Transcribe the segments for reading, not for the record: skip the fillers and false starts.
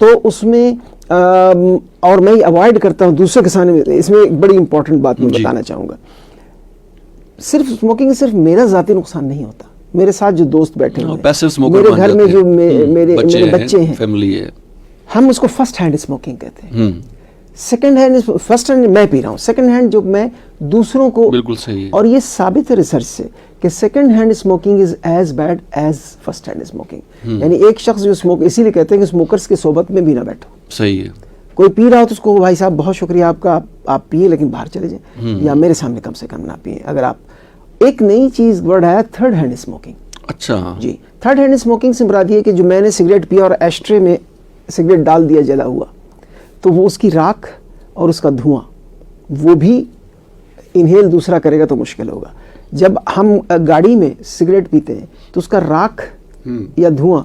تو اس میں اور میں اوائڈ کرتا ہوں دوسرے کے سامنے. اس میں ایک بڑی امپورٹنٹ بات میں بتانا چاہوں گا, صرف اسموکنگ صرف میرا ذاتی نقصان نہیں ہوتا, میرے ساتھ جو دوست بیٹھے ہیں, میرے گھر میں جو میرے بچے ہیں, فیملی ہے, ہم اس کو فرسٹ ہینڈ اسموکنگ کہتے ہیں. سیکنڈ ہینڈ, فرسٹ ہینڈ میں پی رہا ہوں, سیکنڈ ہینڈ جو میں دوسروں کو, بالکل صحیح ہے. اور یہ ثابت ہے ریسرچ سے کہ second hand smoking is as bad as first hand smoking. یعنی ایک شخص جو اسموک, اسی لیے کہتے ہیں کہ اسموکرز کی صحبت میں بھی نہ بیٹھو. صحیح ہے. کوئی پی رہا ہو تو اس کو بھائی صاحب بہت شکریہ آپ کا, آپ پیے لیکن باہر چلے جائیں, یا میرے سامنے کم سے کم نہ پیئیں. اگر آپ, ایک نئی چیز ورڈ آیا تھرڈ ہینڈ اسموکنگ. اچھا جی, تھرڈ ہینڈ اسموکنگ سے مراد یہ کہ جو میں نے سگریٹ پیا اور ایشٹرے میں سگریٹ ڈال دیا جلا ہوا, تو وہ اس کی راکھ اور اس کا دھواں وہ بھی انہیل دوسرا کرے گا تو مشکل ہوگا. جب ہم گاڑی میں سگریٹ پیتے ہیں تو اس کا راکھ یا دھواں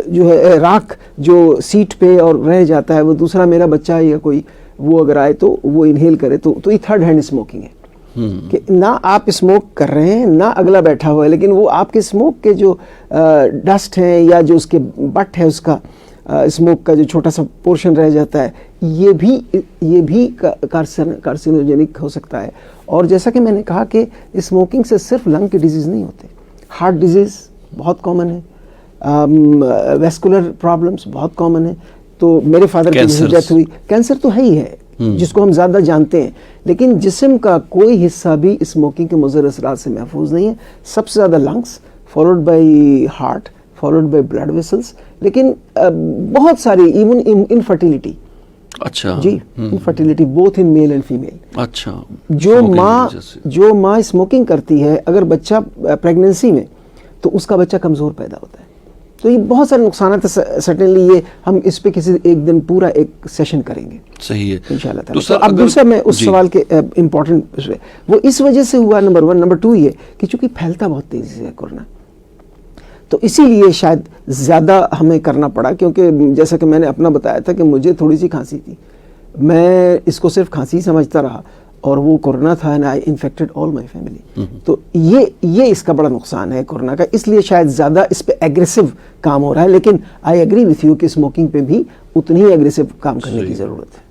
جو ہے, راکھ جو سیٹ پہ اور رہ جاتا ہے, وہ دوسرا میرا بچہ یا کوئی وہ اگر آئے تو وہ انہیل کرے, تو یہ تھرڈ ہینڈ اسموکنگ ہے. کہ نہ آپ اسموک کر رہے ہیں نہ اگلا بیٹھا ہوا ہے, لیکن وہ آپ کے اسموک کے جو ڈسٹ ہیں یا جو اس کے بٹ ہے, اس کا اسموک کا جو چھوٹا سا پورشن رہ جاتا ہے, یہ بھی کارسینوجینک ہو سکتا ہے. اور جیسا کہ میں نے کہا کہ اسموکنگ سے صرف لنگ کی ڈیزیز نہیں ہوتے, ہارٹ ڈیزیز بہت کامن ہے, ویسکولر پرابلمس بہت کامن ہے. تو میرے فادر کی ڈیتھ ہوئی, کینسر تو ہے ہی ہے جس کو ہم زیادہ جانتے ہیں, لیکن جسم کا کوئی حصہ بھی اسموکنگ کے مضر اثرات سے محفوظ نہیں ہے. سب سے زیادہ lungs, followed by heart, followed by blood vessels, لیکن بہت ساری ایون انفرٹیلٹی. اچھا جی, infertility both in male and female. اچھا, جو ماں اسموکنگ کرتی ہے, اگر بچہ پریگننسی میں, تو اس کا بچہ کمزور پیدا ہوتا ہے. تو یہ بہت سارے نقصانات ہیں. سرٹنلی یہ ہم اس پہ کسی ایک دن پورا ایک سیشن کریں گے. صحیح ہے انشاءاللہ تعالی. تو اب دوسرا میں اس سوال کے امپورٹنٹ وہ اس وجہ سے ہوا, نمبر 1. نمبر 2 یہ کہ چونکہ پھیلتا بہت تیزی سے ہے کورونا, تو اسی لیے شاید زیادہ ہمیں کرنا پڑا. کیونکہ جیسا کہ میں نے اپنا بتایا تھا کہ مجھے تھوڑی سی کھانسی تھی, میں اس کو صرف کھانسی سمجھتا رہا, اور وہ کورونا تھا, and I infected all my family. تو یہ اس کا بڑا نقصان ہے کورونا کا, اس لیے شاید زیادہ اس پہ ایگریسو کام ہو رہا ہے. لیکن I agree with you کہ اسموکنگ پہ بھی اتنی ہی ایگریسو کام کرنے کی ضرورت ہے.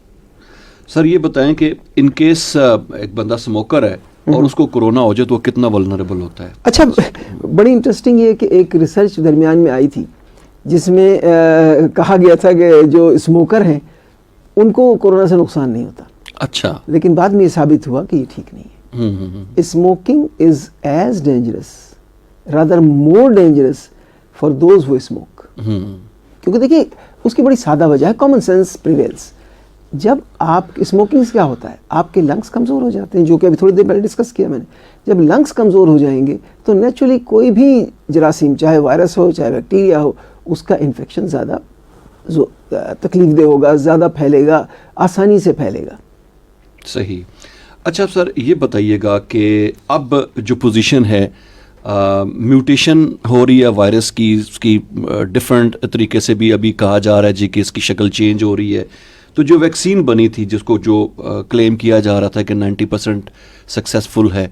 سر یہ بتائیں کہ ان کیس ایک بندہ اسموکر ہے اور اس کو کورونا ہو جائے تو وہ کتنا ولنریبل ہوتا ہے؟ اچھا, بڑی انٹرسٹنگ یہ کہ ایک ریسرچ درمیان میں آئی تھی جس میں کہا گیا تھا کہ جو اسموکر ہیں ان کو کورونا سے نقصان نہیں ہوتا. اچھا, لیکن بعد میں یہ ثابت ہوا کہ یہ ٹھیک نہیں ہے. Smoking is as dangerous, rather more dangerous for those who smoke. کیونکہ دیکھیے اس کی بڑی سادہ وجہ ہے, کامن سینس پریویلز. جب آپ اسموکنگ سے کیا ہوتا ہے, آپ کے لنگس کمزور ہو جاتے ہیں, جو کہ ابھی تھوڑی دیر پہلے ڈسکس کیا میں نے. جب لنگس کمزور ہو جائیں گے تو نیچرلی کوئی بھی جراثیم, چاہے وائرس ہو چاہے بیکٹیریا ہو, اس کا انفیکشن زیادہ تکلیف دہ ہوگا, زیادہ پھیلے گا, آسانی سے پھیلے گا. صحیح. اچھا سر یہ بتائیے گا کہ اب جو پوزیشن ہے, میوٹیشن ہو رہی ہے وائرس کی, اس کی ڈفرینٹ طریقے سے بھی ابھی کہا جا رہا ہے جی کہ اس کی شکل چینج ہو رہی ہے. تو جو ویکسین بنی تھی جس کو جو کلیم کیا جا رہا تھا کہ 90% سکسیسفل ہے,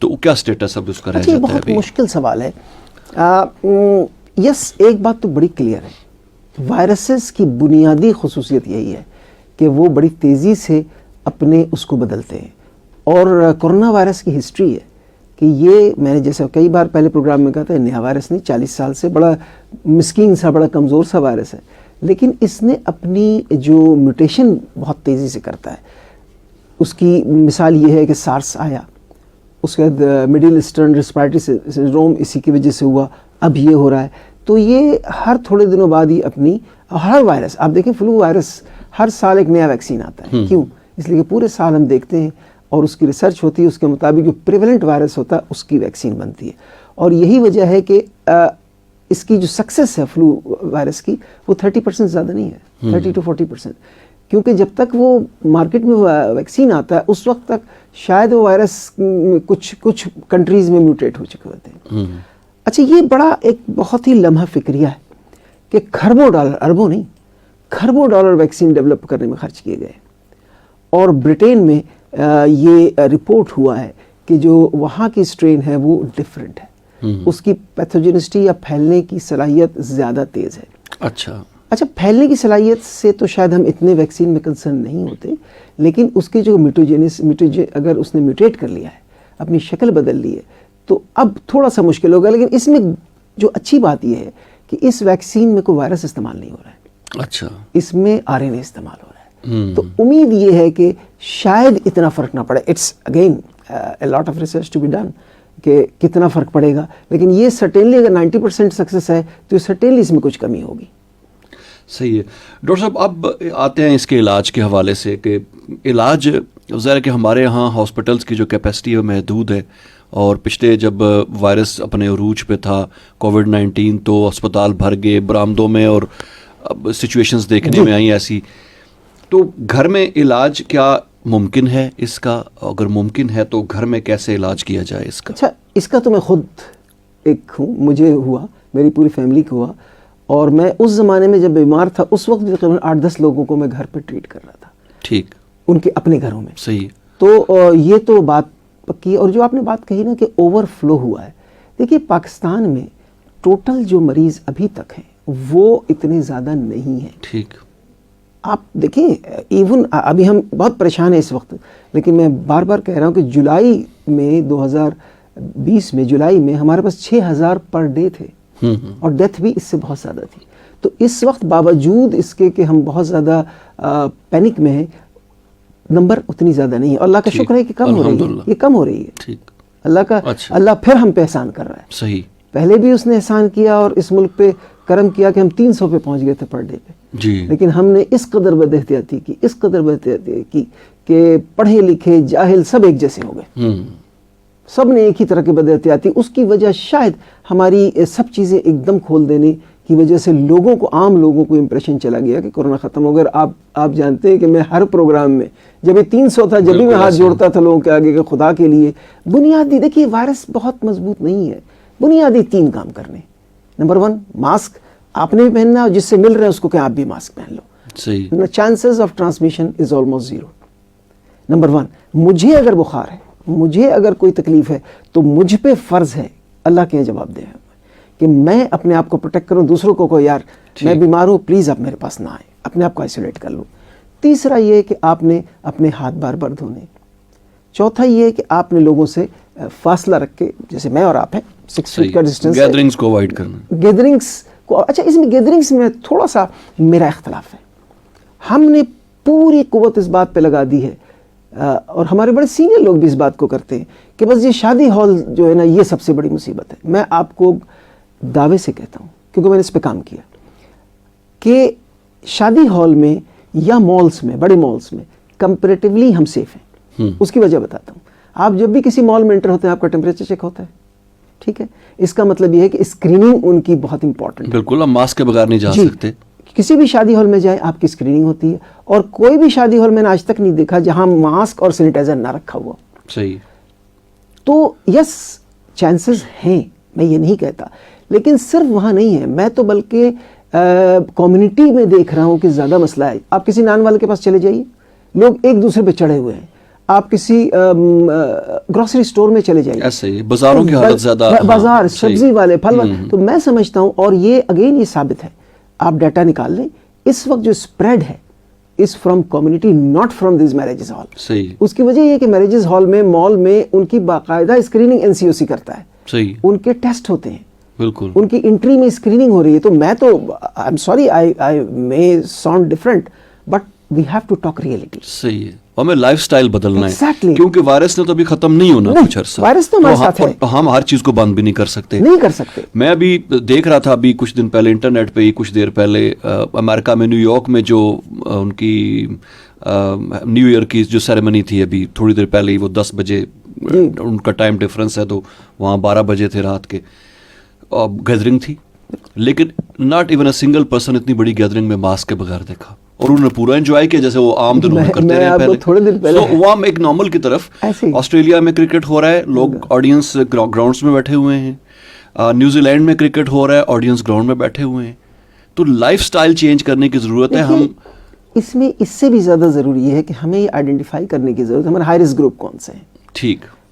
تو کیا سٹیٹس اب اس کا رہ جاتا ہے؟ بہت مشکل سوال ہے. یس, ایک بات تو بڑی کلیئر ہے, وائرسز کی بنیادی خصوصیت یہی ہے کہ وہ بڑی تیزی سے اپنے اس کو بدلتے ہیں. اور کورونا وائرس کی ہسٹری ہے کہ یہ, میں نے جیسے کئی بار پہلے پروگرام میں کہا تھا, نیا وائرس نہیں, 40 سال سے بڑا مسکین سا, بڑا کمزور سا وائرس ہے, لیکن اس نے اپنی جو میوٹیشن بہت تیزی سے کرتا ہے. اس کی مثال یہ ہے کہ سارس آیا, اس کے بعد مڈل ایسٹرن ریسپائریٹری سنڈروم اسی کی وجہ سے ہوا, اب یہ ہو رہا ہے. تو یہ ہر تھوڑے دنوں بعد ہی اپنی, ہر وائرس, آپ دیکھیں فلو وائرس ہر سال ایک نیا ویکسین آتا ہے. کیوں؟ اس لیے کہ پورے سال ہم دیکھتے ہیں اور اس کی ریسرچ ہوتی ہے, اس کے مطابق جو پریویلنٹ وائرس ہوتا ہے اس کی ویکسین بنتی ہے. اور یہی وجہ ہے کہ اس کی جو سکسیس ہے فلو وائرس کی, وہ 30% زیادہ نہیں ہے, 30 to 40%. کیونکہ جب تک وہ مارکیٹ میں ویکسین آتا ہے اس وقت تک شاید وہ وائرس کچھ کنٹریز میں میوٹیٹ ہو چکے ہوتے ہیں. اچھا, یہ بڑا ایک بہت ہی لمحہ فکریہ ہے کہ کھربوں ڈالر, اربوں نہیں, کھربوں ڈالر ویکسین ڈیولپ کرنے میں خرچ کیے گئے. اور برٹین میں یہ رپورٹ ہوا ہے کہ جو وہاں کی اسٹرین ہے وہ ڈفرینٹ ہے, اس کی پیتھوجنسٹی یا پھیلنے کی صلاحیت زیادہ تیز ہے. اچھا, اچھا پھیلنے کی صلاحیت سے تو شاید ہم اتنے ویکسین میں کنسرن نہیں ہوتے, لیکن اس کی جو اگر اس نے میوٹیٹ کر لیا ہے, اپنی شکل بدل لی ہے, تو اب تھوڑا سا مشکل ہوگا. لیکن اس میں جو اچھی بات یہ ہے کہ اس ویکسین میں کوئی وائرس استعمال نہیں ہو رہا ہے. اچھا, اس میں RNA استعمال ہو رہا ہے. تو امید یہ ہے کہ شاید اتنا فرق نہ پڑے. It's again a lot of research to be done کہ کتنا فرق پڑے گا, لیکن یہ سرٹینلی اگر 90% سکسیس ہے تو سرٹینلی اس میں کچھ کمی ہوگی. صحیح ہے. ڈاکٹر صاحب اب آتے ہیں اس کے علاج کے حوالے سے کہ علاج ظاہر ہے کہ ہمارے یہاں ہاسپٹلس کی جو کیپیسٹی ہے محدود ہے, اور پچھلے جب وائرس اپنے عروج پہ تھا کووڈ-19 تو اسپتال بھر گئے برآمدوں میں, اور اب سچویشنز دیکھنے میں آئیں ایسی. تو گھر میں علاج کیا ممکن ہے اس کا؟ اگر ممکن ہے تو گھر میں کیسے علاج کیا جائے اس کا؟ اچھا, اس کا تو میں خود ایک ہوں, مجھے ہوا, میری پوری فیملی کو ہوا, اور میں اس زمانے میں جب بیمار تھا اس وقت بھی تقریباً 8-10 لوگوں کو میں گھر پہ ٹریٹ کر رہا تھا. ٹھیک, ان کے اپنے گھروں میں. صحیح. تو یہ تو بات پکی ہے. اور جو آپ نے بات کہی نا کہ اوور فلو ہوا ہے, دیکھیے پاکستان میں ٹوٹل جو مریض ابھی تک ہیں وہ اتنے زیادہ نہیں ہیں. ٹھیک. آپ دیکھیں ایون ابھی ہم بہت پریشان ہیں اس وقت, لیکن میں بار بار کہہ رہا ہوں کہ جولائی میں 2020 میں جولائی میں ہمارے پاس 6,000 پر ڈے تھے, اور ڈیتھ بھی اس سے بہت زیادہ تھی. تو اس وقت باوجود اس کے کہ ہم بہت زیادہ پینک میں ہیں, نمبر اتنی زیادہ نہیں ہے. اللہ کا شکر ہے کہ کم ہو رہی ہے, یہ کم ہو رہی ہے. ٹھیک. اللہ پھر ہم پہ احسان کر رہا ہے. صحیح. پہلے بھی اس نے احسان کیا اور اس ملک پہ کرم کیا کہ ہم 300 پہ پہنچ گئے تھے پر ڈے پہ. جی. لیکن ہم نے اس قدر بد احتیاطی کی کہ پڑھے لکھے جاہل سب ایک جیسے ہو گئے. سب نے ایک ہی طرح کی بد احتیاطی. اس کی وجہ شاید ہماری سب چیزیں ایک دم کھول دینے کی وجہ سے لوگوں کو, عام لوگوں کو امپریشن چلا گیا کہ کورونا ختم ہو گیا. آپ جانتے ہیں کہ میں ہر پروگرام میں جب یہ 300 تھا, جب بھی میں ہاتھ جوڑتا تھا لوگوں کے آگے کہ خدا کے لیے بنیادی, دیکھیے وائرس بہت مضبوط نہیں ہے, بنیادی 3 کام کرنے. نمبر 1 ماسک آپ نے بھی پہننا, اور جس سے مل رہے ہیں اس کو کہ آپ بھی ماسک پہن لو. صحیح. Chances of transmission is almost 0. Number 1 مجھے اگر بخار ہے, مجھے اگر کوئی تکلیف ہے تو مجھ پہ فرض ہے اللہ کے جواب دے کہ میں اپنے آپ کو پروٹیکٹ کروں. دوسروں کو یار میں بیمار ہوں, پلیز آپ میرے پاس نہ آئیں, اپنے آپ کو آئسولیٹ کر لوں. تیسرا یہ کہ آپ نے اپنے ہاتھ بار بار دھونے. چوتھا یہ کہ آپ نے لوگوں سے فاصلہ رکھ کے, جیسے میں اور آپ ہیں 6 فٹ کا ڈسٹینس, گیدرنگز کو اوائڈ کرنا. گیدرنگز کو, اچھا اس میں گیدرنگز میں تھوڑا سا میرا اختلاف ہے. ہم نے پوری قوت اس بات پہ لگا دی ہے, اور ہمارے بڑے سینئر لوگ بھی اس بات کو کرتے ہیں کہ بس یہ شادی ہال جو ہے نا یہ سب سے بڑی مصیبت ہے. میں آپ کو دعوے سے کہتا ہوں کیونکہ میں نے اس پہ کام کیا کہ شادی ہال میں یا مالز میں, بڑے مالز میں کمپیریٹیولی ہم سیف ہیں. اس کی وجہ بتاتا ہوں. آپ جب بھی کسی مال میں انٹر ہوتے ہیں آپ کا ٹیمپریچر چیک ہوتا ہے, ٹھیک ہے. اس کا مطلب یہ ہے کہ اسکریننگ ان کی بہت امپورٹنٹ ہے. بالکل, ہم ماسک کے بغیر نہیں جا سکتے. کسی بھی شادی ہال میں جائیں آپ کی اسکریننگ ہوتی ہے, اور کوئی بھی شادی ہال میں نے آج تک نہیں دیکھا جہاں ماسک اور سینیٹائزر نہ رکھا ہوا. صحیح. تو یس چانسز ہیں, میں یہ نہیں کہتا, لیکن صرف وہاں نہیں ہے. میں تو بلکہ کمیونٹی میں دیکھ رہا ہوں کہ زیادہ مسئلہ ہے. آپ کسی نان والے کے پاس چلے جائیے, لوگ ایک دوسرے پہ چڑھے ہوئے ہیں. آپ کسی گروسری سٹور میں چلے جائیے, ایسے ہی بازاروں کی حالت زیادہ, بازار سبزی والے پھل والے. تو میں سمجھتا ہوں, اور یہ اگین یہ ثابت ہے, آپ ڈیٹا نکال لیں, اس وقت جو اسپریڈ ہے is from community, not from these marriages hall. صحیح. اس کی وجہ یہ کہ میرجز ہال میں, مال میں ان کی باقاعدہ اسکریننگ NCOC کرتا ہے. صحیح. ان کے ٹیسٹ ہوتے ہیں, بالکل, ان کی انٹری میں اسکریننگ ہو رہی ہے. تو میں تو I am sorry, I may sound different, but we have to talk reality. صحیح ہے. ہمیں لائف سٹائل بدلنا Exactly. ہے, کیونکہ وائرس نے تو ابھی ختم نہیں ہونا کچھ عرصہ. وائرس تو ہمارے ساتھ ہے, ہم ہر چیز کو بند بھی نہیں کر سکتے. میں ابھی دیکھ رہا تھا, ابھی کچھ دن پہلے انٹرنیٹ پہ ہی, کچھ دیر پہلے امریکہ میں نیو یارک میں جو ان کی نیو ایئر کی جو سیریمنی تھی, ابھی تھوڑی دیر پہلے ہی, وہ 10 بجے ان کا ٹائم ڈفرنس ہے, تو وہاں 12 بجے تھے رات کے, گیدرنگ تھی, لیکن not even a single person اتنی بڑی گیدرنگ میں ماسک کے بغیر دیکھا, اور انہوں نے پورا انجوائے کیا جیسے وہ عام دنوں میں کرتے رہے پہلے. تھوڑے دن پہلے وہ ہم ایک نارمل کی طرف. آسٹریلیا میں کرکٹ ہو رہا ہے, لوگ آڈینس گراؤنڈز میں بیٹھے ہوئے ہیں. نیوزی لینڈ میں کرکٹ ہو رہا ہے, آڈینس گراؤنڈ میں بیٹھے ہوئے ہیں. تو لائف سٹائل چینج کرنے کی ضرورت ہے. ہم اس میں اس سے بھی زیادہ ضروری ہے کہ ہمیں یہ آئیڈینٹیفائی کرنے کی ضرورت ہے ہمارے ہائی رسک گروپ کون سے ہیں. ٹھیک.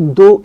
2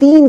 3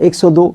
102,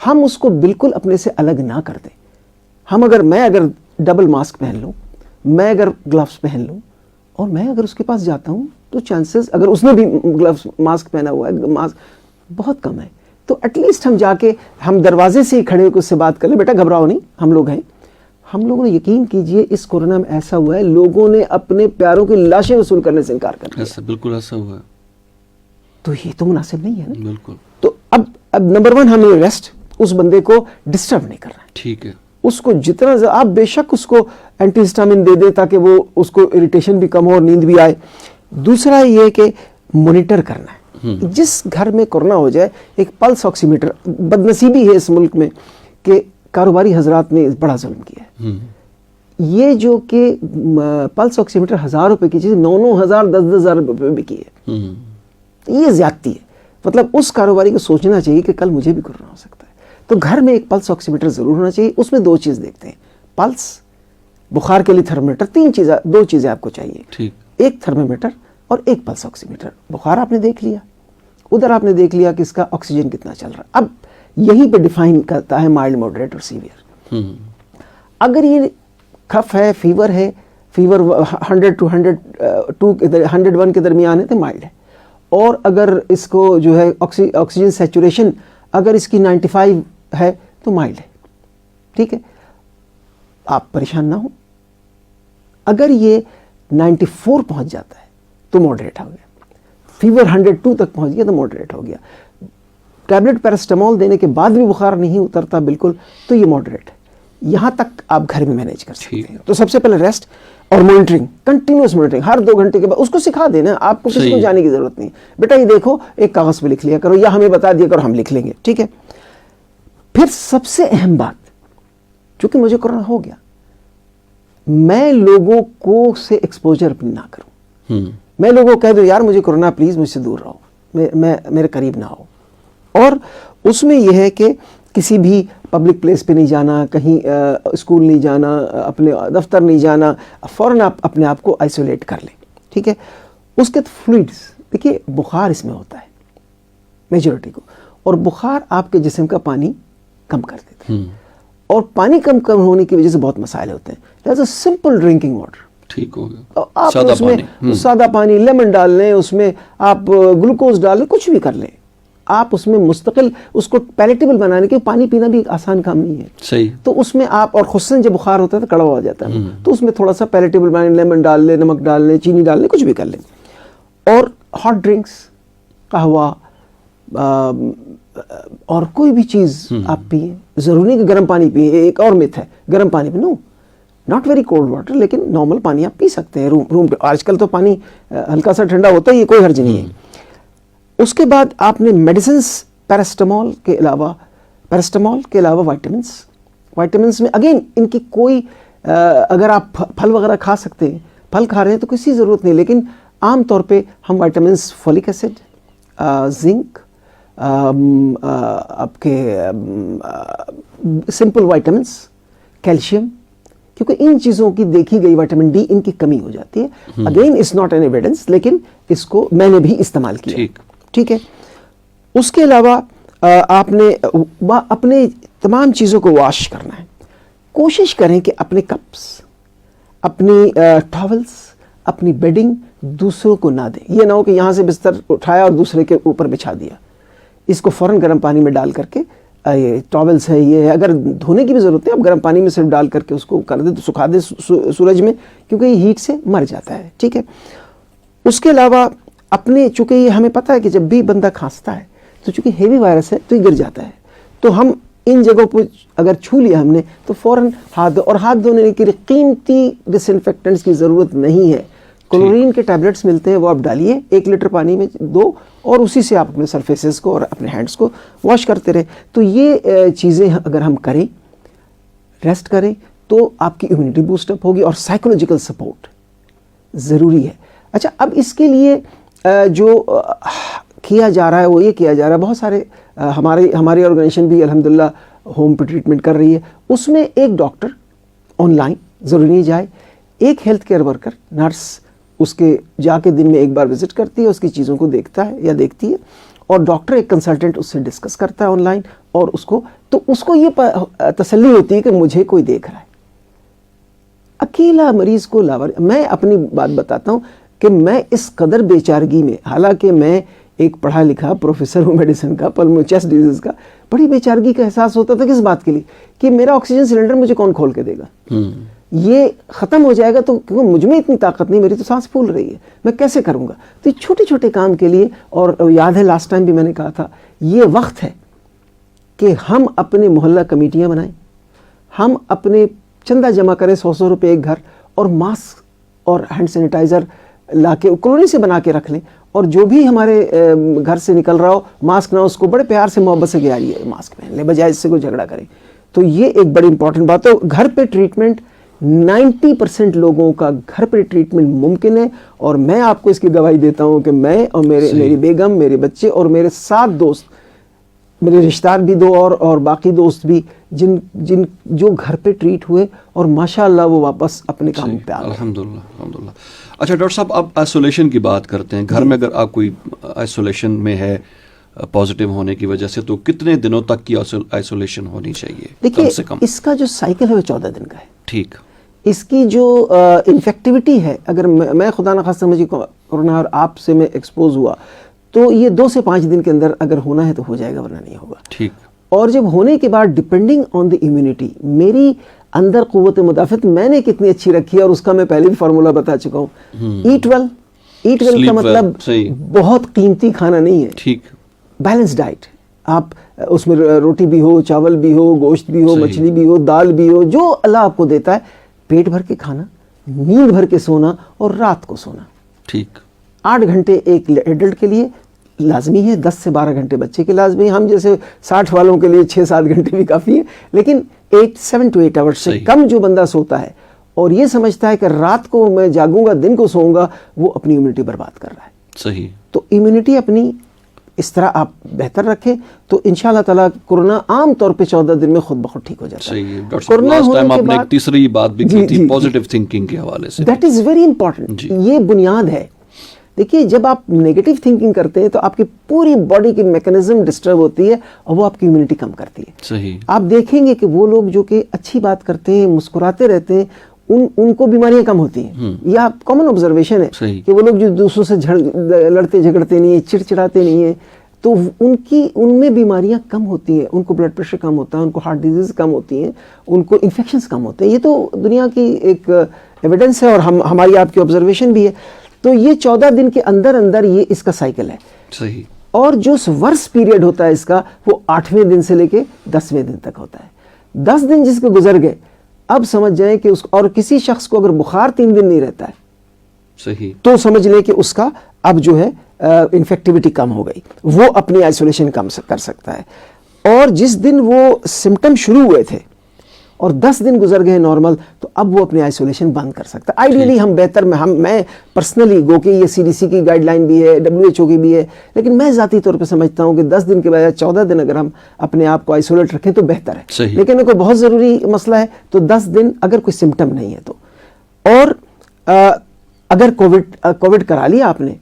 ہم اس کو بالکل اپنے سے الگ نہ کر دیں. میں اگر ڈبل ماسک پہن لوں, میں اگر گلوز پہن لوں, اور میں اگر اس کے پاس جاتا ہوں تو چانسز, اگر اس نے بھی گلوز ماسک پہنا ہوا ہے, ماسک بہت کم ہے, تو ایٹ لیسٹ ہم جا کے ہم دروازے سے ہی کھڑے ہو کے اس سے بات کر لیں, بیٹا گھبراؤ نہیں, ہم لوگ ہیں. ہم لوگوں نے یقین کیجئے اس کورونا میں ایسا ہوا ہے, لوگوں نے اپنے پیاروں کی لاشیں وصول کرنے سے انکار کر دیا. ایسا بالکل ایسا ہوا ہے. تو یہ تو مناسب نہیں ہے نا. بالکل. تو اب نمبر 1 ہمیں ریسٹ, اس بندے کو ڈسٹرب نہیں کرنا ہے. ٹھیک ہے. اس کو جتنا آپ بے شک اس کو اینٹی ہسٹامین دے دیں تاکہ وہ اس کو اریٹیشن بھی کم ہو اور نیند بھی آئے. دوسرا یہ کہ مانیٹر کرنا ہے. جس گھر میں کورونا ہو جائے ایک پلس آکسی میٹر, بدنصیبی ہے اس ملک میں کہ کاروباری حضرات نے بڑا ظلم کیا ہے. یہ جو کہ پلس آکسی میٹر 1000 روپے کی چیز 9,000 10,000 روپے بھی کی ہے, یہ زیادتی ہے. مطلب اس کاروباری کو سوچنا چاہیے کہ کل مجھے بھی کورونا ہو سکتا ہے. تو گھر میں ایک پلس آکسی میٹر ضرور ہونا چاہیے. اس میں 2 چیز دیکھتے ہیں, پلس, بخار کے لیے تھرمومیٹر, 2 چیزیں آپ کو چاہیے. ایک تھرمومیٹر اور ایک پلس آکسی میٹر. بخار آپ نے دیکھ لیا, ادھر آپ نے دیکھ لیا کہ اس کا آکسیجن کتنا چل رہا ہے. اب یہیں پہ ڈیفائن کرتا ہے مائلڈ, ماڈریٹ اور سیویئر. اگر یہ کف ہے, فیور ہے, فیور 100 to 101 کے درمیان ہے تو مائلڈ ہے. اور اگر اس کو جو ہے آکسیجن سیچوریشن اگر اس کی 95 ہے تو مائلڈ ہے. ٹھیک ہے, آپ پریشان نہ ہوں. اگر یہ 94 پہنچ جاتا ہے تو ماڈریٹ ہو گیا. فیور 102 تک پہنچ گیا تو ماڈریٹ ہو گیا. ٹیبلٹ پیراسٹامول دینے کے بعد بھی بخار نہیں اترتا بالکل تو یہ ماڈریٹ ہے. یہاں تک آپ گھر میں مینیج کر سکتے ہیں. تو سب سے پہلے ریسٹ اور مانیٹرنگ, کنٹینیوس مانیٹرنگ, ہر 2 گھنٹے کے بعد. اس کو سکھا دینا, آپ کو کسی کو جانے کی ضرورت نہیں. بیٹا یہ دیکھو, ایک کاغذ پہ لکھ لیا کرو یا ہمیں بتا دیا کرو, ہم لکھ لیں گے. ٹھیک ہے. پھر سب سے اہم بات, چونکہ مجھے کورونا ہو گیا, میں لوگوں کو سے ایکسپوجر نہ کروں. میں لوگوں کو کہہ دوں یار مجھے کورونا, پلیز مجھ سے دور رہو, میرے قریب نہ ہو. اور اس میں یہ ہے کہ کسی بھی پبلک پلیس پہ نہیں جانا, کہیں اسکول نہیں جانا, اپنے دفتر نہیں جانا, فوراً آپ اپنے آپ کو آئسولیٹ کر لیں. ٹھیک ہے. اس کے فلوئڈز, دیکھیے بخار اس میں ہوتا ہے میجورٹی کو, اور بخار آپ کے جسم کا پانی کم کر دیتا ہے, اور پانی کم ہونے کی وجہ سے بہت مسائل ہوتے ہیں. لہٰذا سمپل ڈرنکنگ واٹر, ٹھیک ہو گیا, آپ اس میں سادہ پانی, لیمن ڈال لیں, اس میں آپ گلوکوز ڈال لیں, کچھ بھی کر لیں. آپ اس میں مستقل اس کو پیلیٹیبل بنانے کے, پانی پینا بھی ایک آسان کام نہیں ہے. صحیح. تو اس میں آپ, اور خصوصاً جب بخار ہوتا ہے تو کڑوا ہو جاتا ہے, تو اس میں تھوڑا سا پیلیٹیبل بنانے, لیمن ڈال لیں, نمک ڈال لیں, چینی ڈال لیں, کچھ بھی کر لیں. اور ہاٹ ڈرنکس, قہوہ, اور کوئی بھی چیز آپ پئیں. ضروری نہیں کہ گرم پانی پئیں. ایک اور مت ہے گرم پانی پہ, نو, ناٹ ویری کولڈ واٹر, لیکن نارمل پانی آپ پی سکتے ہیں. روم آج کل تو پانی ہلکا سا ٹھنڈا ہوتا ہے, یہ کوئی حرج نہیں ہے. اس کے بعد آپ نے میڈیسنس, پیراسٹامول کے علاوہ وائٹامنس میں اگین ان کی کوئی, اگر آپ پھل وغیرہ کھا سکتے ہیں, پھل کھا رہے ہیں تو کسی ضرورت نہیں, لیکن عام طور پہ ہم وائٹامنس, فولک ایسڈ, زنک, آپ کے سمپل وائٹامنس, کیلشیم, کیونکہ ان چیزوں کی دیکھی گئی وائٹامن ڈی ان کی کمی ہو جاتی ہے. Again it's not an evidence, لیکن اس کو میں نے بھی استعمال کیا. ٹھیک ہے. اس کے علاوہ آپ نے اپنے تمام چیزوں کو واش کرنا ہے. کوشش کریں کہ اپنے کپس, اپنی ٹاولز, اپنی بیڈنگ دوسروں کو نہ دیں. یہ نہ ہو کہ یہاں سے بستر اٹھایا اور دوسرے کے اوپر بچھا دیا. اس کو فوراً گرم پانی میں ڈال کر کے, یہ ٹاولز ہے, یہ اگر دھونے کی بھی ضرورت ہے آپ گرم پانی میں صرف ڈال کر کے اس کو کر دیں, تو سکھا دیں سورج میں, کیونکہ یہ ہیٹ سے مر جاتا ہے. ٹھیک ہے. اس کے علاوہ اپنے, چونکہ یہ ہمیں پتہ ہے کہ جب بھی بندہ کھانستا ہے تو چونکہ ہیوی وائرس ہے تو یہ گر جاتا ہے, تو ہم ان جگہوں پہ اگر چھو لیا ہم نے تو فوراً ہاتھ, اور ہاتھ دھونے کے لیے قیمتی ڈس انفیکٹنٹس کی ضرورت نہیں ہے. کلورین کے ٹیبلٹس ملتے ہیں, وہ آپ ڈالیے 1 لیٹر پانی میں 2, اور اسی سے آپ اپنے سرفیسز کو اور اپنے ہینڈس کو واش کرتے رہیں. تو یہ چیزیں اگر ہم کریں, ریسٹ کریں, تو آپ کی امیونٹی بوسٹ اپ ہوگی, اور سائیکولوجیکل سپورٹ ضروری ہے. اچھا, اب اس کے لیے جو کیا جا رہا ہے وہ یہ کیا جا رہا ہے, بہت سارے ہماری آرگنائزیشن بھی الحمدللہ ہوم پہ ٹریٹمنٹ کر رہی ہے. اس میں ایک ڈاکٹر آن لائن, ضروری نہیں جائے, ایک ہیلتھ کیئر ورکر, نرس, اس کے جا کے دن میں ایک بار وزٹ کرتی ہے, اس کی چیزوں کو دیکھتا ہے یا دیکھتی ہے, اور ڈاکٹر ایک کنسلٹنٹ اس سے ڈسکس کرتا ہے آن لائن, اور اس کو یہ تسلی ہوتی ہے کہ مجھے کوئی دیکھ رہا ہے. اکیلا مریض کو میں اپنی بات بتاتا ہوں کہ میں اس قدر بے چارگی میں, حالانکہ میں ایک پڑھا لکھا پروفیسر ہوں میڈیسن کا, پلمونری چیسٹ ڈیزیز کا, بڑی بے چارگی کا احساس ہوتا تھا کس بات کے لیے کہ میرا آکسیجن سلنڈر مجھے کون کھول کے دے گا, یہ ختم ہو جائے گا تو کیونکہ مجھ میں اتنی طاقت نہیں, میری تو سانس پھول رہی ہے, میں کیسے کروں گا. تو یہ چھوٹے چھوٹے کام کے لیے, اور یاد ہے لاسٹ ٹائم بھی میں نے کہا تھا, یہ وقت ہے کہ ہم اپنے محلہ کمیٹیاں بنائیں, ہم اپنے چندہ جمع کریں 100 روپے ایک گھر, اور ماسک اور ہینڈ سینیٹائزر لا کے کالونی سے بنا کے رکھ لیں, اور جو بھی ہمارے گھر سے نکل رہا ہو ماسک نہ, اس کو بڑے پیار سے محبت سے گیا یہ ماسک پہن لیں بجائے اس سے کوئی جھگڑا کرے. تو یہ ایک بڑی امپورٹنٹ بات ہے. گھر پہ ٹریٹمنٹ 90% لوگوں کا گھر پہ ٹریٹمنٹ ممکن ہے, اور میں آپ کو اس کی گواہی دیتا ہوں کہ میں اور میری بیگم, میرے بچے اور میرے 7 دوست, میرے رشتہ دار بھی 2 اور باقی دوست بھی, جو گھر پہ ٹریٹ ہوئے اور ماشاءاللہ وہ واپس اپنے کام پہ آ گئے. الحمدللہ. اچھا ڈاکٹر صاحب, آپ آئسولیشن کی بات کرتے ہیں, گھر میں اگر آپ کوئی آئسولیشن میں ہے پازیٹیو ہونے کی وجہ سے, تو کتنے دنوں تک کی آئسولیشن ہونی چاہیے کم سے کم؟ اس کا جو سائیکل ہے وہ 14 دن کا ہے. ٹھیک. اس کی جو انفیکٹیوٹی ہے, اگر میں خدا نخواستہ مجھے کورونا اور آپ سے میں ایکسپوز ہوا, تو یہ 2 سے 5 دن کے اندر اگر ہونا ہے تو ہو جائے گا, ورنہ نہیں ہوگا. ٹھیک. اور جب ہونے کے بعد ڈپینڈنگ آن دی امیونٹی, میری اندر قوت مدافعت میں نے کتنی اچھی رکھی ہے, اور اس کا میں پہلے بھی فارمولا بتا چکا ہوں. ایٹ ویل کا مطلب بہت قیمتی کھانا نہیں ہے. ٹھیک. بیلنس ڈائٹ, آپ اس میں روٹی بھی ہو, چاول بھی ہو, گوشت بھی ہو, مچھلی بھی ہو, دال بھی ہو, جو اللہ آپ کو دیتا ہے, پیٹ بھر کے کھانا, نیند بھر کے سونا, اور رات کو سونا. ٹھیک. 8 گھنٹے ایک ایڈلٹ کے لیے لازمی ہے, 10 سے 12 گھنٹے بچے کے لازمی ہے. ہم جیسے 60 والوں کے لیے 6-7 گھنٹے بھی کافی ہیں, لیکن 7 to 8 آورس سے کم جو بندہ سوتا ہے اور یہ سمجھتا ہے کہ رات کو میں جاگوں گا دن کو سوؤں گا, وہ اپنی امیونٹی برباد کر رہا ہے. صحیح. تو امیونٹی اپنی اس طرح آپ بہتر رکھیں تو انشاءاللہ تعالیٰ کورونا عام طور پہ 14 دن میں خود بخود ٹھیک ہو جاتا ہے. کورونا ہونے کے بعد ایک تیسری بات بھی کی تھی پازیٹیو تھنکنگ کے حوالے سے, دیٹ از ویری امپورٹنٹ. یہ بنیاد ہے. دیکھیے, جب آپ نیگیٹو تھنکنگ کرتے ہیں تو آپ کی پوری باڈی کی میکانزم ڈسٹرب ہوتی ہے, اور وہ آپ کی امیونٹی کم کرتی ہے. صحیح. آپ دیکھیں گے کہ وہ لوگ جو کہ اچھی بات کرتے ہیں, مسکراتے رہتے ہیں, ان کو بیماریاں کم ہوتی ہیں. یہ آپ کامن آبزرویشن ہے کہ وہ لوگ جو دوسروں سے لڑتے جھگڑتے نہیں ہیں, چڑچڑاتے نہیں ہیں, تو ان میں بیماریاں کم ہوتی ہیں. ان کو بلڈ پریشر کم ہوتا ہے, ان کو ہارٹ ڈیزیز کم ہوتی ہیں, ان کو انفیکشنز کم ہوتے ہیں. یہ تو دنیا کی ایک ایویڈنس ہے, اور ہماری آپ کی آبزرویشن بھی ہے. تو یہ 14 دن کے اندر یہ اس کا سائیکل ہے. صحیح. اور جو ورس پیریڈ ہوتا ہے اس کا, وہ 8ویں دن سے لے کے 10ویں دن تک ہوتا ہے. 10 دن جس کے گزر گئے, اب سمجھ جائیں کہ اور کسی شخص کو اگر بخار 3 دن نہیں رہتا ہے, صحیح, تو سمجھ لیں کہ اس کا اب جو ہے انفیکٹیوٹی کم ہو گئی, وہ اپنی آئسولیشن کم کر سکتا ہے. اور جس دن وہ سمٹم شروع ہوئے تھے اور 10 دن گزر گئے نارمل, تو اب وہ اپنی آئسولیشن بند کر سکتا ہے. آئیڈیلی ہم بہتر میں پرسنلی, گو کہ یہ CDC کی گائیڈ لائن بھی ہے, WHO کی بھی ہے, لیکن میں ذاتی طور پہ سمجھتا ہوں کہ 10 دن کے بجائے 14 دن اگر ہم اپنے آپ کو آئسولیٹ رکھیں تو بہتر ہے. لیکن کوئی بہت ضروری مسئلہ ہے تو 10 دن اگر کوئی سمٹم نہیں ہے تو. اور اگر کووڈ کرا لیا آپ نے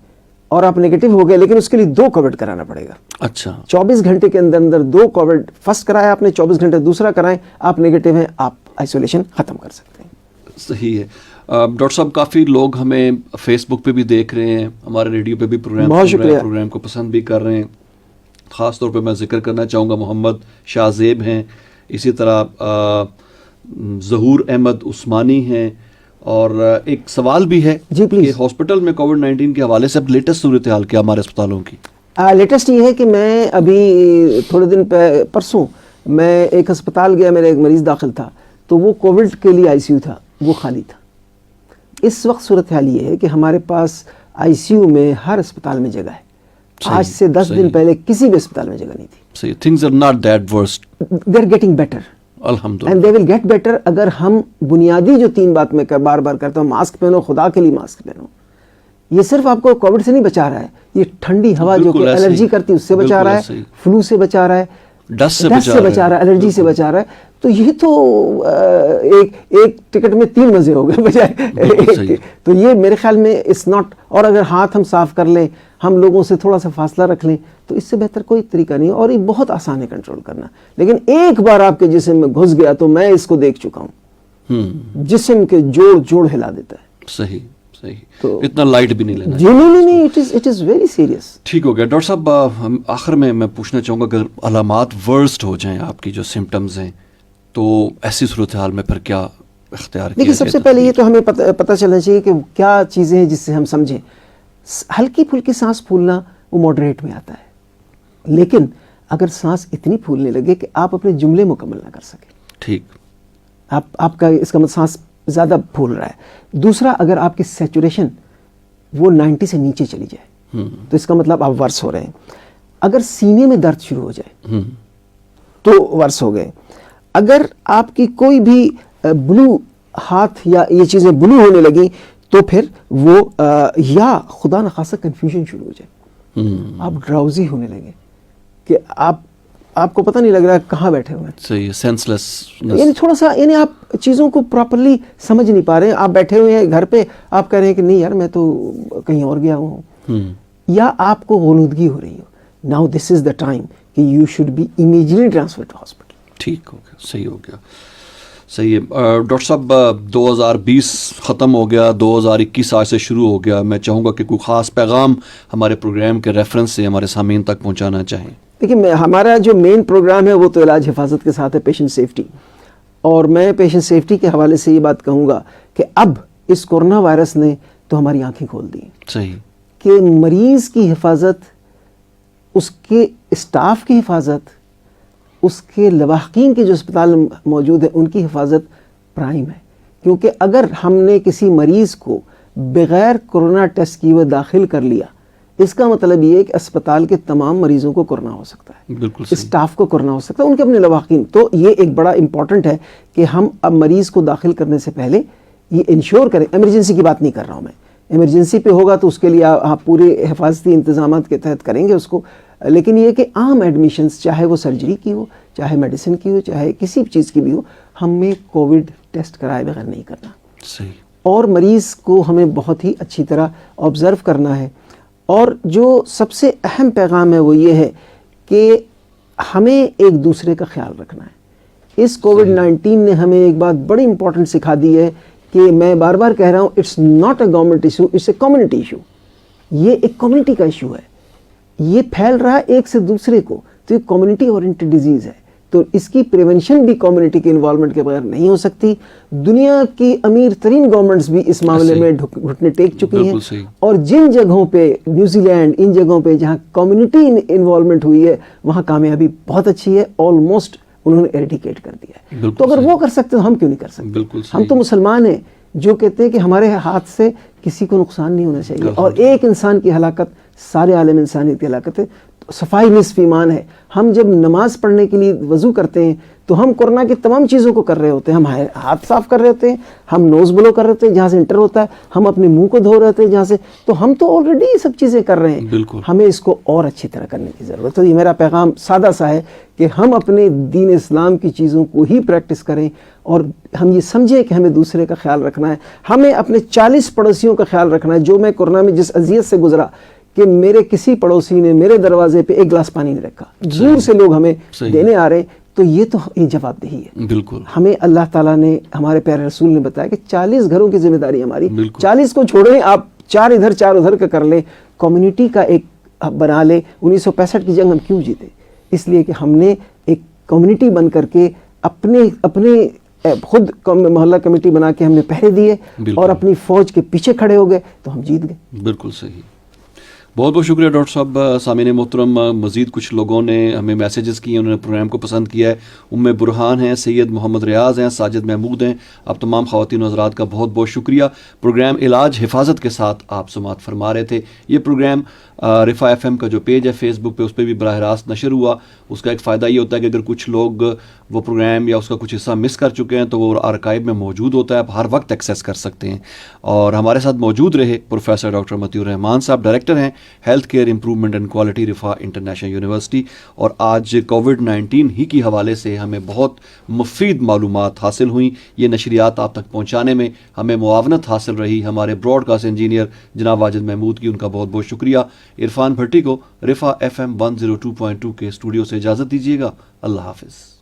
اور آپ نیگیٹو ہو گئے, لیکن اس کے لیے 2 کووڈ کرانا پڑے گا. اچھا. 24 گھنٹے کے اندر 2 کووڈ, فرسٹ کرایا آپ نے, 24 گھنٹے دوسرا کرائیں, آپ نیگیٹو ہیں, آپ آئسولیشن ختم کر سکتے ہیں. صحیح ہے. ڈاکٹر صاحب, کافی لوگ ہمیں فیس بک پہ بھی دیکھ رہے ہیں, ہمارے ریڈیو پہ بھی پروگرام کو پسند بھی کر رہے ہیں. خاص طور پہ میں ذکر کرنا چاہوں گا محمد شاہ زیب ہیں, اسی طرح ظہور احمد عثمانی ہیں, اور ایک سوال بھی ہے جی پلیز, کہ ہاسپٹل میں کووڈ-19 کے حوالے سے اب لیٹسٹ صورتحال کیا ہمارے اسپتالوں کی؟ لیٹسٹ یہ ہے کہ میں ابھی تھوڑے دن پرسوں میں ایک ہسپتال گیا, میرا ایک مریض داخل تھا, تو وہ کووڈ کے لیے ICU تھا, وہ خالی تھا. اس وقت صورتحال یہ ہے کہ ہمارے پاس ICU میں ہر اسپتال میں جگہ ہے. آج سے 10 دن پہلے کسی بھی اسپتال میں جگہ نہیں تھی. Things are not that worst. They are getting better. الحمدللہ. And they will get better اگر ہم بنیادی جو 3 بات میں بار بار کرتا ہوں, ماسک پہنو, خدا کے لیے ماسک پہنو. یہ صرف آپ کو کووڈ سے نہیں بچا رہا ہے, یہ ٹھنڈی ہوا جو کہ الرجی کرتی اس سے بچا رہا ہے, فلو سے بچا رہا ہے. ڈسٹ سے بچا رہا ہے, الرجی سے بچا رہا ہے. تو یہ تو ایک ٹکٹ میں 3 مزے ہو گئے بجائے. تو یہ میرے خیال میں اٹس ناٹ. اور اگر ہاتھ ہم صاف کر لیں, ہم لوگوں سے تھوڑا سا فاصلہ رکھ لیں, تو اس سے بہتر کوئی طریقہ نہیں ہے. اور یہ بہت آسان ہے کنٹرول کرنا. لیکن ایک بار آپ کے جسم میں گھس گیا تو میں اس کو دیکھ چکا ہوں, جسم کے جوڑ ہلا دیتا ہے. صحیح, اتنا لائٹ بھی نہیں لینا. جی نہیں, اٹ از ویری سیریس. ٹھیک ہو گیا ڈاکٹر صاحب. آخر میں پوچھنا چاہوں گا, اگر علامات ورسٹ ہو جائیں آپ کی جو سمٹمز ہیں, تو ایسی صورتحال میں پھر کیا اختیار کیا؟ دیکھیے, سب سے پہلے یہ تو ہمیں پتہ چلنا چاہیے کہ کیا چیزیں ہیں جس سے ہم سمجھیں. ہلکی پھلکی سانس پھولنا وہ ماڈریٹ میں آتا ہے, لیکن اگر سانس اتنی پھولنے لگے کہ آپ اپنے جملے مکمل نہ کر سکیں, ٹھیک, آپ کا اس کا مطلب سانس زیادہ پھول رہا ہے. دوسرا, اگر آپ کی سیچوریشن وہ 90 سے نیچے چلی جائے تو اس کا مطلب آپ ورس ہو رہے ہیں. اگر سینے میں درد شروع ہو جائے تو ورس ہو گئے. اگر آپ کی کوئی بھی بلو ہاتھ یا یہ چیزیں بلو ہونے لگیں تو پھر وہ یا خدا نخواستہ کنفیوژن شروع ہو جائے, آپ ڈراؤزی ہونے لگے کہ آپ کو پتہ نہیں لگ رہا کہاں بیٹھے ہوئے ہیں. صحیح, سینسلیس, یعنی تھوڑا سا, یعنی آپ چیزوں کو پراپرلی سمجھ نہیں پا رہے ہیں. آپ بیٹھے ہوئے ہیں گھر پہ, آپ کہہ رہے ہیں کہ نہیں یار میں تو کہیں اور گیا ہوں, یا آپ کو غنودگی ہو رہی ہو. Now this is the time کہ you should be immediately transfer to hospital. ٹھیک ہو گیا, صحیح ہو گیا, صحیح ہے. ڈاکٹر صاحب 2020 ختم ہو گیا, 2021 آج سے شروع ہو گیا. میں چاہوں گا کہ کوئی خاص پیغام ہمارے پروگرام کے ریفرنس سے ہمارے سامعین تک پہنچانا چاہیں. دیکھیے, ہمارا جو مین پروگرام ہے وہ تو علاج حفاظت کے ساتھ ہے, پیشنٹ سیفٹی. اور میں پیشنٹ سیفٹی کے حوالے سے یہ بات کہوں گا کہ اب اس کورونا وائرس نے تو ہماری آنکھیں کھول دی. صحیح, کہ مریض کی حفاظت, اس کے اسٹاف کی حفاظت, اس کے لواحقین کے جو اسپتال موجود ہیں ان کی حفاظت پرائم ہے. کیونکہ اگر ہم نے کسی مریض کو بغیر کورونا ٹیسٹ کیے ہوئے داخل کر لیا, اس کا مطلب یہ ہے کہ اسپتال کے تمام مریضوں کو کورونا ہو سکتا ہے, بالکل, اسٹاف کو کورونا ہو سکتا ہے, ان کے اپنے لواحقین. تو یہ ایک بڑا امپورٹنٹ ہے کہ ہم اب مریض کو داخل کرنے سے پہلے یہ انشور کریں. ایمرجنسی کی بات نہیں کر رہا ہوں میں, ایمرجنسی پہ ہوگا تو اس کے لیے آپ پورے حفاظتی انتظامات کے تحت کریں گے اس کو. لیکن یہ کہ عام ایڈمیشنز, چاہے وہ سرجری کی ہو, چاہے میڈیسن کی ہو, چاہے کسی بھی چیز کی بھی ہو, ہمیں کووڈ ٹیسٹ کرائے بغیر نہیں کرنا. صحیح, اور مریض کو ہمیں بہت ہی اچھی طرح آبزرو کرنا ہے. اور جو سب سے اہم پیغام ہے وہ یہ ہے کہ ہمیں ایک دوسرے کا خیال رکھنا ہے. اس کووڈ 19 نے ہمیں ایک بات بڑی امپورٹنٹ سکھا دی ہے کہ میں بار بار کہہ رہا ہوں, it's not a government issue, it's a community issue. یہ ایک کمیونٹی کا ایشو ہے, یہ پھیل رہا ہے ایک سے دوسرے کو, تو یہ کمیونٹی اورینٹڈ ڈیزیز ہے. تو اس کی پریونشن بھی کمیونٹی کے انوالومنٹ کے بغیر نہیں ہو سکتی. دنیا کی امیر ترین گورنمنٹس بھی اس معاملے میں گھٹنے ٹیک چکی ہیں. اور جن جگہوں پہ, نیوزی لینڈ, ان جگہوں پہ جہاں کمیونٹی انوالومنٹ ہوئی ہے, وہاں کامیابی بہت اچھی ہے. آلموسٹ انہوں نے ایریڈیکیٹ کر دیا ہے. تو اگر وہ کر سکتے تو ہم کیوں نہیں کر سکتے؟ ہم تو مسلمان ہیں جو کہتے ہیں کہ ہمارے ہاتھ سے کسی کو نقصان نہیں ہونا چاہیے, اور ایک انسان کی ہلاکت سارے عالم انسانیت کی ہلاکت ہے. صفائی نصف ایمان ہے. ہم جب نماز پڑھنے کے لیے وضو کرتے ہیں تو ہم کورونا کی تمام چیزوں کو کر رہے ہوتے ہیں. ہم ہاتھ صاف کر رہے ہوتے ہیں, ہم نوز بلو کر رہے ہوتے ہیں جہاں سے انٹر ہوتا ہے, ہم اپنے منہ کو دھو رہے ہوتے ہیں جہاں سے. تو ہم تو آلریڈی یہ سب چیزیں کر رہے ہیں, ہمیں اس کو اور اچھی طرح کرنے کی ضرورت ہے. تو یہ میرا پیغام سادہ سا ہے کہ ہم اپنے دین اسلام کی چیزوں کو ہی پریکٹس کریں, اور ہم یہ سمجھیں کہ ہمیں دوسرے کا خیال رکھنا ہے. ہمیں اپنے 40 پڑوسیوں کا خیال رکھنا ہے. جو میں کورونا میں جس اذیت سے گزرا کہ میرے کسی پڑوسی نے میرے دروازے پہ ایک گلاس پانی نہیں رکھا, دور سے لوگ ہمیں دینے آ رہے, تو یہ تو جواب دہی ہے. بالکل, ہمیں اللہ تعالیٰ نے, ہمارے پیارے رسول نے بتایا کہ 40 گھروں کی ذمہ داری ہماری. 40 کو چھوڑیں, آپ 4 ادھر 4 ادھر کا کر لیں, کمیونٹی کا ایک بنا لیں. 1965 کی جنگ ہم کیوں جیتے؟ اس لیے کہ ہم نے ایک کمیونٹی بن کر کے اپنے خود محلہ کمیٹی بنا کے ہم نے پہرے دیے اور اپنی فوج کے پیچھے کھڑے ہو گئے, تو ہم جیت گئے. بالکل صحیح. بہت بہت شکریہ ڈاکٹر صاحب. سامعین محترم, مزید کچھ لوگوں نے ہمیں میسیجز کیے, انہوں نے پروگرام کو پسند کیا ہے. برہان ہیں, سید محمد ریاض ہیں, ساجد محمود ہیں. آپ تمام خواتین و حضرات کا بہت بہت شکریہ. پروگرام علاج حفاظت کے ساتھ آپ سماعت فرما رہے تھے. یہ پروگرام رفا ایف ایم کا جو پیج ہے فیس بک پہ, اس پہ بھی براہ راست نشر ہوا. اس کا ایک فائدہ یہ ہوتا ہے کہ اگر کچھ لوگ وہ پروگرام یا اس کا کچھ حصہ مس کر چکے ہیں تو وہ آرکائیو میں موجود ہوتا ہے, آپ ہر وقت ایکسیس کر سکتے ہیں. اور ہمارے ساتھ موجود رہے پروفیسر ڈاکٹر مطیع الرحمان صاحب, ڈائریکٹر ہیں health care improvement and quality Riphah international university. اور آج کووڈ-19 ہی کی حوالے سے ہمیں بہت مفید معلومات حاصل ہوئیں. یہ نشریات آپ تک پہنچانے میں ہمیں معاونت حاصل رہی ہمارے براڈ کاسٹ انجینئر جناب واجد محمود کی, ان کا بہت بہت شکریہ. عرفان بھٹی کو رفا FM 102.2 کے اسٹوڈیو سے اجازت دیجیے گا. اللہ حافظ.